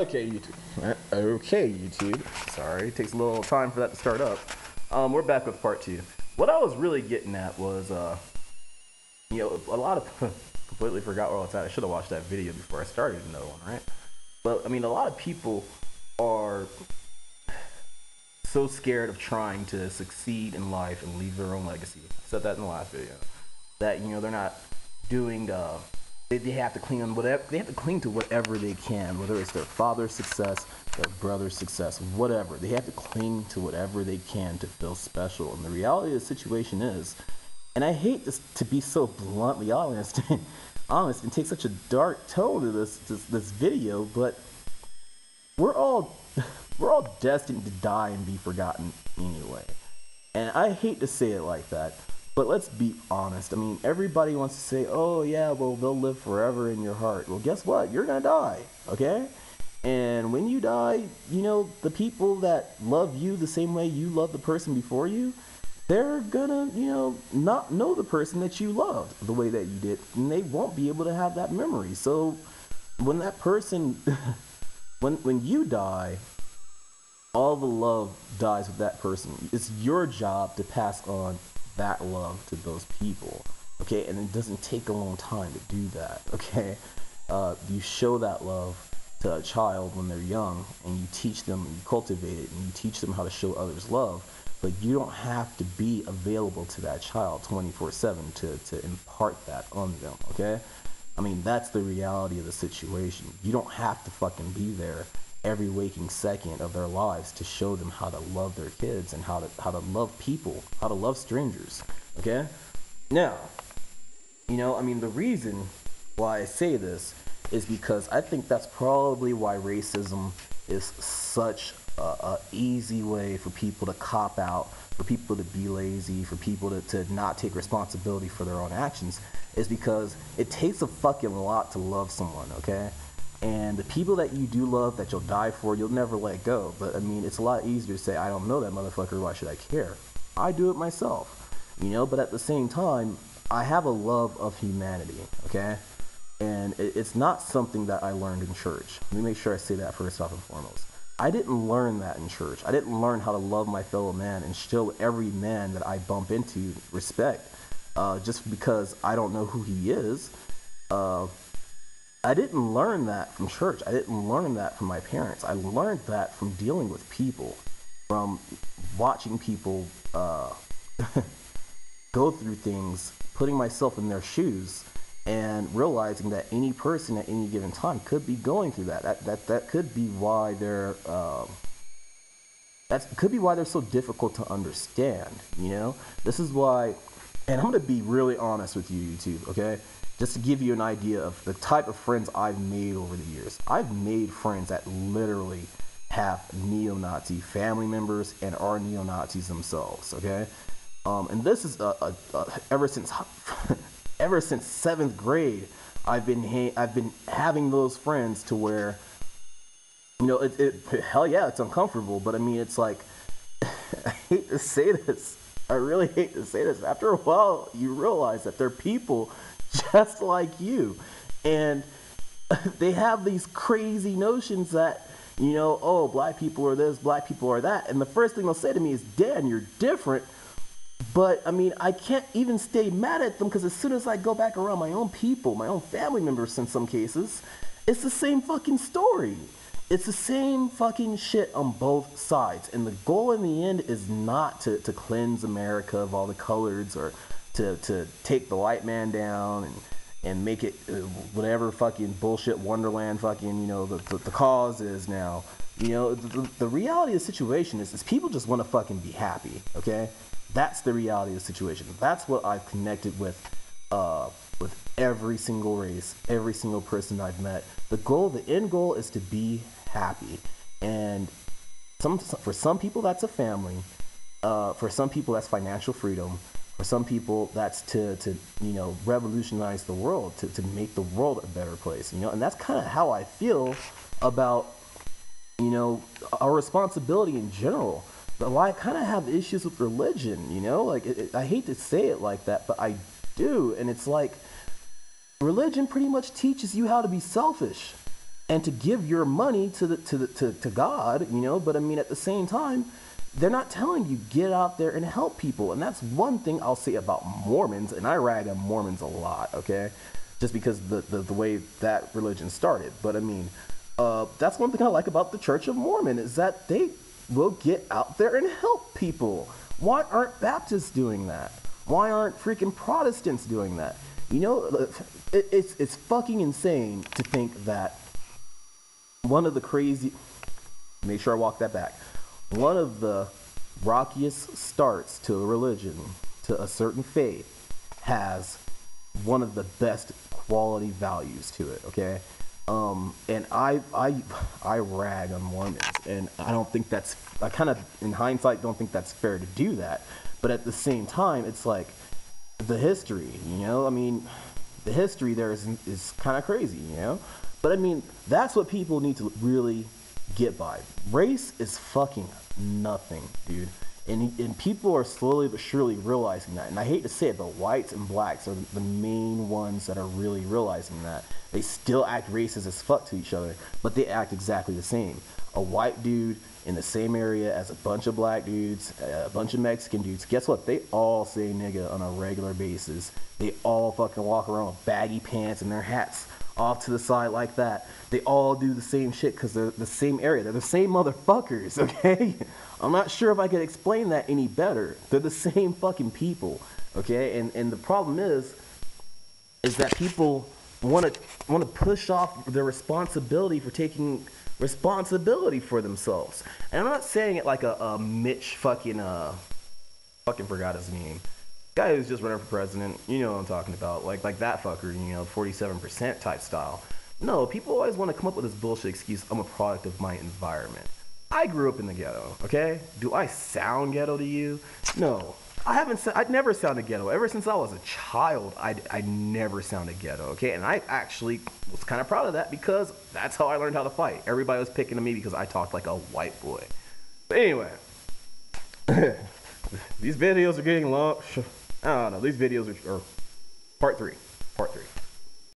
Okay, YouTube. Okay, YouTube. Sorry, it takes a little time for that to start up. We're back with part two. What I was really getting at was, a lot of completely forgot where I was at. I should have watched that video before I started another one, right? But I mean, a lot of people are so scared of trying to succeed in life and leave their own legacy. I said that in the last video. That they're not doing. They have to cling on whatever they have to cling to whatever they can, whether it's their father's success, their brother's success, whatever. They have to cling to whatever they can to feel special. And the reality of the situation is, and I hate this to be so bluntly honest, and take such a dark tone to this video, but we're all destined to die and be forgotten anyway. And I hate to say it like that, but let's be honest. I mean, everybody wants to say, oh yeah, well, they'll live forever in your heart. Well, guess what? You're gonna die, okay? And when you die, the people that love you the same way you love the person before you, they're gonna, not know the person that you loved the way that you did, and they won't be able to have that memory. So when that person, when you die, all the love dies with that person. It's your job to pass on that love to those people, okay? And it doesn't take a long time to do that, okay? You show that love to a child when they're young, and you teach them, and you cultivate it, and you teach them how to show others love, but you don't have to be available to that child 24/7 to impart that on them, okay? I mean, that's the reality of the situation. You don't have to fucking be there every waking second of their lives to show them how to love their kids and how to love people, how to love strangers, okay? Now, the reason why I say this is because I think that's probably why racism is such a easy way for people to cop out, for people to be lazy, for people to not take responsibility for their own actions, is because it takes a fucking lot to love someone, okay? And the people that you do love, that you'll die for, you'll never let go. But I mean, it's a lot easier to say, I don't know that motherfucker, why should I care? I do it myself, but at the same time, I have a love of humanity, okay? And it's not something that I learned in church. Let me make sure I say that first off and foremost. I didn't learn that in church. I didn't learn how to love my fellow man and show every man that I bump into respect, just because I don't know who he is. I didn't learn that from church. I didn't learn that from my parents. I learned that from dealing with people, from watching people go through things, putting myself in their shoes, and realizing that any person at any given time could be going through that. That could be why they're so difficult to understand. This is why, and I'm gonna be really honest with you, YouTube, okay? Just to give you an idea of the type of friends I've made over the years. I've made friends that literally have neo-Nazi family members and are neo-Nazis themselves, okay? And this is ever since ever since 7th grade, I've been having those friends to where, hell yeah, it's uncomfortable, but I mean, it's like, I hate to say this. I really hate to say this. After a while, you realize that they're people just like you, and they have these crazy notions that oh, black people are this, black people are that, and the first thing they'll say to me is, Dan, you're different. But I mean, I can't even stay mad at them, because as soon as I go back around my own people, my own family members in some cases, it's the same fucking story. It's the same fucking shit on both sides, and the goal in the end is not to cleanse America of all the colors, or to take the white man down and make it whatever fucking bullshit wonderland fucking the cause is now. The reality of the situation is people just want to fucking be happy, okay? That's the reality of the situation. That's what I've connected with every single race, every single person I've met. The end goal is to be happy, and for some people that's a family, for some people that's financial freedom. For some people, that's to revolutionize the world, to make the world a better place, and that's kind of how I feel about, our responsibility in general. But why I kind of have issues with religion, I hate to say it like that, but I do, and it's like, religion pretty much teaches you how to be selfish. and to give your money to God, you know. But I mean, at the same time, they're not telling you get out there and help people. And that's one thing I'll say about Mormons, and I rag on Mormons a lot, okay? Just because the way that religion started. But I mean, that's one thing I like about the Church of Mormon, is that they will get out there and help people. Why aren't Baptists doing that? Why aren't freaking Protestants doing that? You know, it's fucking insane to think that one of the crazy, make sure I walk that back, one of the rockiest starts to a religion, to a certain faith, has one of the best quality values to it, okay? And I rag on Mormons, and I don't think that's, I kind of, in hindsight, don't think that's fair to do that. But at the same time, it's like the history, you know? I mean, the history there is kind of crazy, you know? But I mean, that's what people need to really get by. Race is fucking nothing, dude. And people are slowly but surely realizing that. And I hate to say it, but whites and blacks are the main ones that are really realizing that. They still act racist as fuck to each other, but they act exactly the same. A white dude in the same area as a bunch of black dudes, a bunch of Mexican dudes, guess what? They all say nigga on a regular basis. They all fucking walk around with baggy pants and their hats off to the side like that. They all do the same shit because they're the same area. They're the same motherfuckers, okay? I'm not sure if I could explain that any better. They're the same fucking people, okay? And the problem is that people want to push off their responsibility for taking responsibility for themselves. And I'm not saying it like a Mitch fucking forgot his name. Guy who's just running for president, you know what I'm talking about, like that fucker, you know, 47% type style. No, people always want to come up with this bullshit excuse, I'm a product of my environment. I grew up in the ghetto, okay? Do I sound ghetto to you? No. I'd never sounded ghetto. Ever since I was a child, I never sounded ghetto, okay? And I actually was kind of proud of that because that's how I learned how to fight. Everybody was picking on me because I talked like a white boy. But anyway, these videos are getting long. I don't know. These videos are part three.